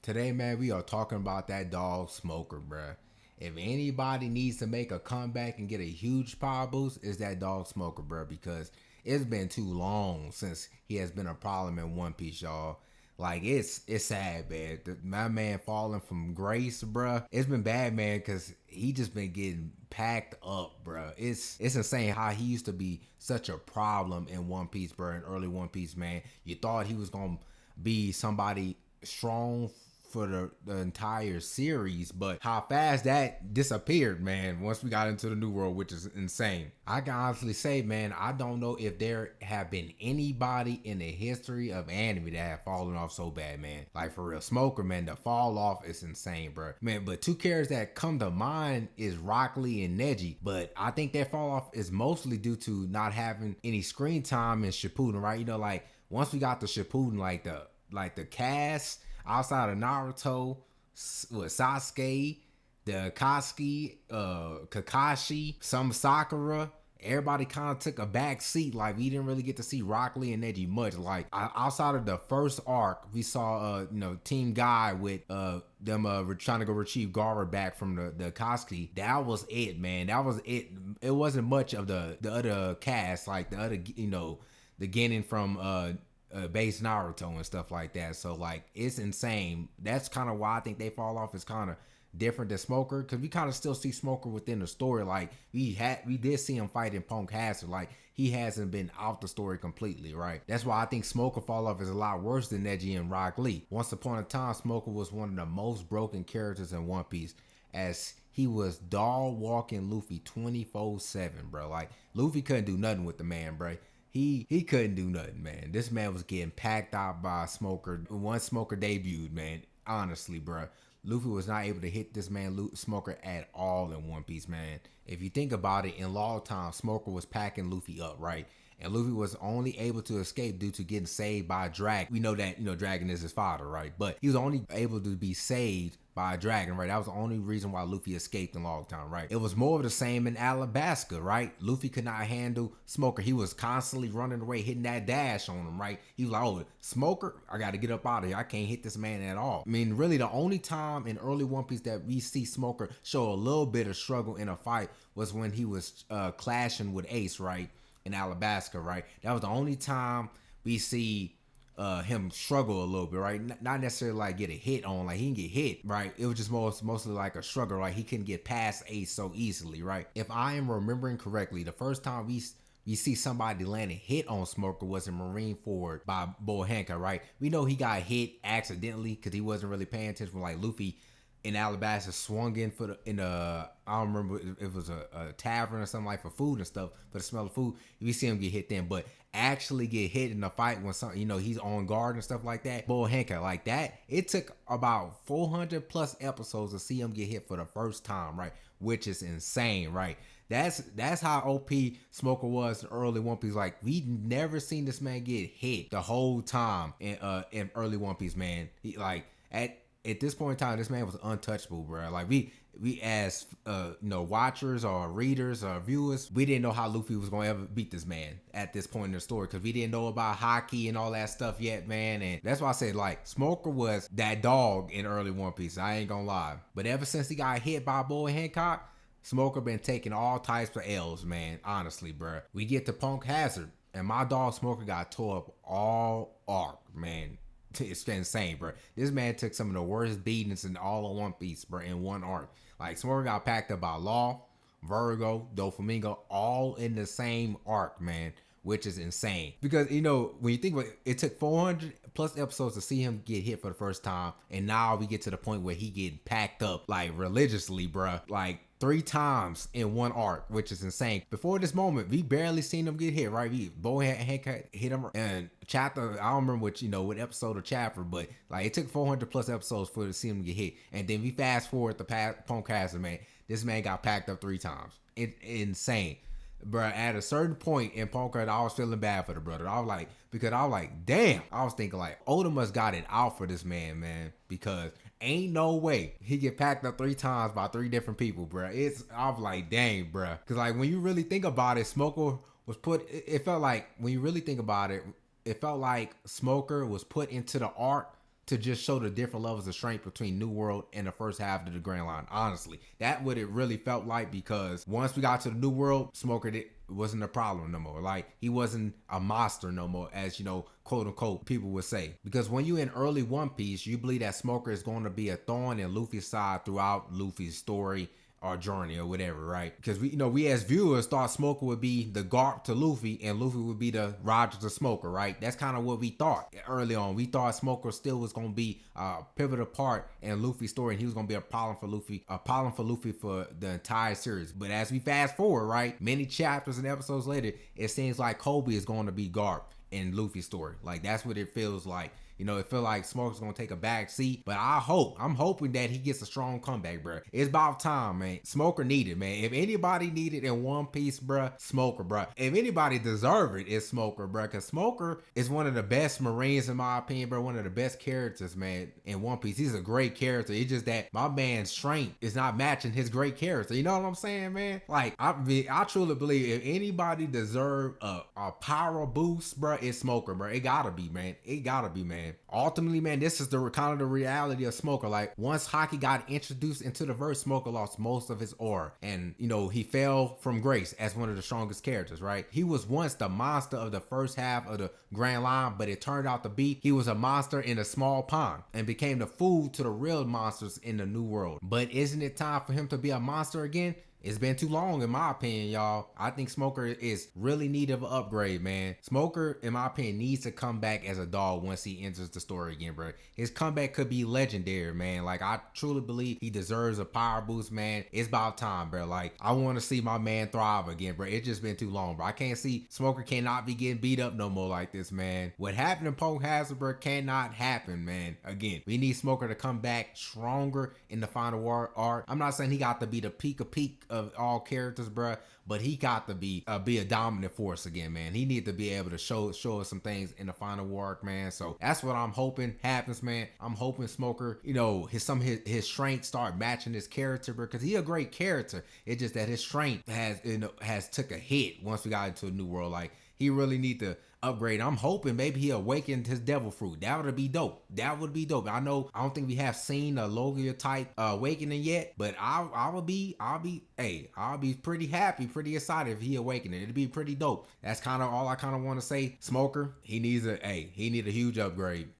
Today, man, we are talking about that dog Smoker, bruh. If anybody needs to make a comeback and get a huge power boost, it's that dog Smoker, bruh, because it's been too long since he has been a problem in One Piece, y'all. Like it's sad, man. My man falling from grace, bruh. It's been bad, man, because he just been getting packed up, bruh. It's insane how he used to be such a problem in One Piece, bruh. In early One Piece, man. You thought he was gonna be somebody strong for the entire series, but how fast that disappeared, man, once we got into the new world, which is insane. I can honestly say, man, I don't know if there have been anybody in the history of anime that have fallen off so bad, man. Like, for real, Smoker, man, the fall off is insane, bro. Man, but two characters that come to mind is Rock Lee and Neji, but I think that fall off is mostly due to not having any screen time in Shippuden, right? You know, like, once we got to Shippuden, like the cast outside of Naruto, with Sasuke, the Akatsuki, Kakashi, some Sakura, everybody kind of took a back seat. Like, we didn't really get to see Rock Lee and Neji much. Like, outside of the first arc, we saw Team Guy with them trying to go retrieve Gara back from the Akatsuki. That was it, man. That was it. It wasn't much of the other cast, like the other, the Genin from base Naruto and stuff like that. So, like, it's insane. That's kind of why I think they fall off is kind of different than Smoker, because we kind of still see Smoker within the story. Like, we did see him fight in Punk Hazard. Like, he hasn't been out the story completely, right? That's why I think Smoker fall off is a lot worse than Neji and Rock Lee. Once upon a time, Smoker was one of the most broken characters in One Piece, as he was dog walking Luffy 24/7, bro. Like, Luffy couldn't do nothing with the man, bro. He couldn't do nothing, man. This man was getting packed out by Smoker. Once Smoker debuted, man, honestly, bro, Luffy was not able to hit this man Smoker at all in One Piece, man. If you think about it, in Law Time, Smoker was packing Luffy up, right? And Luffy was only able to escape due to getting saved by Dragon. We know that, Dragon is his father, right? But he was only able to be saved by a dragon, right? That was the only reason why Luffy escaped in Long Time, right? It was more of the same in Alabasta, right? Luffy could not handle Smoker. He was constantly running away, hitting that dash on him, right? He was like, oh, Smoker, I got to get up out of here. I can't hit this man at all. I mean, really, the only time in early One Piece that we see Smoker show a little bit of struggle in a fight was when he was clashing with Ace, right? In Alabasta, right? That was the only time we see him struggle a little bit, right? Not necessarily like get a hit on, like he can get hit, right? It was just mostly like a struggle, right? He couldn't get past Ace so easily, right? If I am remembering correctly, the first time we see somebody land a hit on Smoker was in Marineford by Boa Hancock, right? We know he got hit accidentally because he wasn't really paying attention when, like, Luffy in Alabasta swung in I don't remember if it was a tavern or something, like, for food and stuff, for the smell of food. We see him get hit then, but actually get hit in a fight when something, he's on guard and stuff like that. Boa Hancock, like that, it took about 400 plus episodes to see him get hit for the first time, right? Which is insane, right? That's how OP Smoker was in early One Piece. Like, we never seen this man get hit the whole time in early One Piece, man. He, like, at this point in time, this man was untouchable, bro. Like, we as watchers or readers or viewers, we didn't know how Luffy was going to ever beat this man at this point in the story, because we didn't know about hockey and all that stuff yet, man. And that's why I said, like, Smoker was that dog in early One Piece. I ain't gonna lie. But ever since he got hit by Boa Hancock, Smoker been taking all types of L's, man. Honestly, bro. We get to Punk Hazard, and my dog Smoker got tore up all arc, man. It's insane, bro. This man took some of the worst beatings in all of One Piece, bro, in one arc. Like, Smoker got packed up by Law, Virgo, Doflamingo, all in the same arc, man, which is insane. Because, when you think about it, it took 400 plus episodes to see him get hit for the first time, and now we get to the point where he getting packed up, like, religiously, bro. Like, 3 times in one arc, which is insane. Before this moment, we barely seen him get hit, right? Boa Hancock hit him, and chapter, I don't remember what episode or chapter, but, like, it took 400 plus episodes for to see him get hit. And then we fast forward to Punk Hazard, man. This man got packed up 3 times. Insane. Bro, at a certain point in Punk Hazard, I was feeling bad for the brother. I was like, damn. I was thinking, like, Oda must got it out for this man, because ain't no way he get packed up 3 times by 3 different people, bro. I was like, dang, bro. Because, like, when you really think about it, Smoker was it felt like, when you really think about it, it felt like Smoker was put into the arc to just show the different levels of strength between New World and the first half of the Grand Line. Honestly, that what it really felt like, because once we got to the New World, Smoker wasn't a problem no more. Like, he wasn't a monster no more, as you know, quote unquote, people would say. Because when you in early One Piece, you believe that Smoker is going to be a thorn in Luffy's side throughout Luffy's story or journey or whatever, right? Because we as viewers thought Smoker would be the Garp to Luffy and Luffy would be the Roger to Smoker, right? That's kind of what we thought early on. We thought Smoker still was going to be a pivotal part in Luffy's story, and he was going to be a problem for Luffy for the entire series. But as we fast forward, right, many chapters and episodes later, it seems like Kobe is going to be Garp in Luffy's story. Like, that's what it feels like. You know, it feel like Smoker's gonna take a back seat, but I'm hoping that he gets a strong comeback, bro. It's about time, man. Smoker needed, man. If anybody needed in One Piece, bro, Smoker, bro. If anybody deserve it, it's Smoker, bro. Cause Smoker is one of the best Marines in my opinion, bro. One of the best characters, man, in One Piece. He's a great character. It's just that my man's strength is not matching his great character. You know what I'm saying, man? Like, I truly believe if anybody deserve a power boost, bro, it's Smoker, bro. It gotta be, man. It gotta be, man. Ultimately, man, this is the kind of the reality of Smoker. Like, once Haki got introduced into the verse, Smoker lost most of his aura, and you know, he fell from grace as one of the strongest characters, right? He was once the monster of the first half of the Grand Line, but it turned out to be he was a monster in a small pond and became the food to the real monsters in the New World. But isn't it time for him to be a monster again? It's been too long, in my opinion, y'all. I think Smoker is really need of an upgrade, man. Smoker, in my opinion, needs to come back as a dog once he enters the story again, bro. His comeback could be legendary, man. Like, I truly believe he deserves a power boost, man. It's about time, bro. Like, I want to see my man thrive again, bro. It's just been too long, bro. I can't see Smoker cannot be getting beat up no more like this, man. What happened in Punk Hazard, bro, cannot happen, man. Again, we need Smoker to come back stronger in the final war arc. I'm not saying he got to be the peak of all characters, bruh, but he got to be a dominant force again, man. He need to be able to show us some things in the final war arc, man. So that's what I'm hoping happens, man. I'm hoping Smoker, you know, his strength start matching his character, because he a great character. It's just that his strength has took a hit once we got into a New World. Like, he really need to upgrade. I'm hoping maybe he awakened his devil fruit. That would be dope. That would be dope. I don't think we have seen a Logia type awakening yet, but I'll be pretty happy, pretty excited if he awakening. It'd be pretty dope. That's kind of all I kind of want to say. Smoker, he needs a huge upgrade.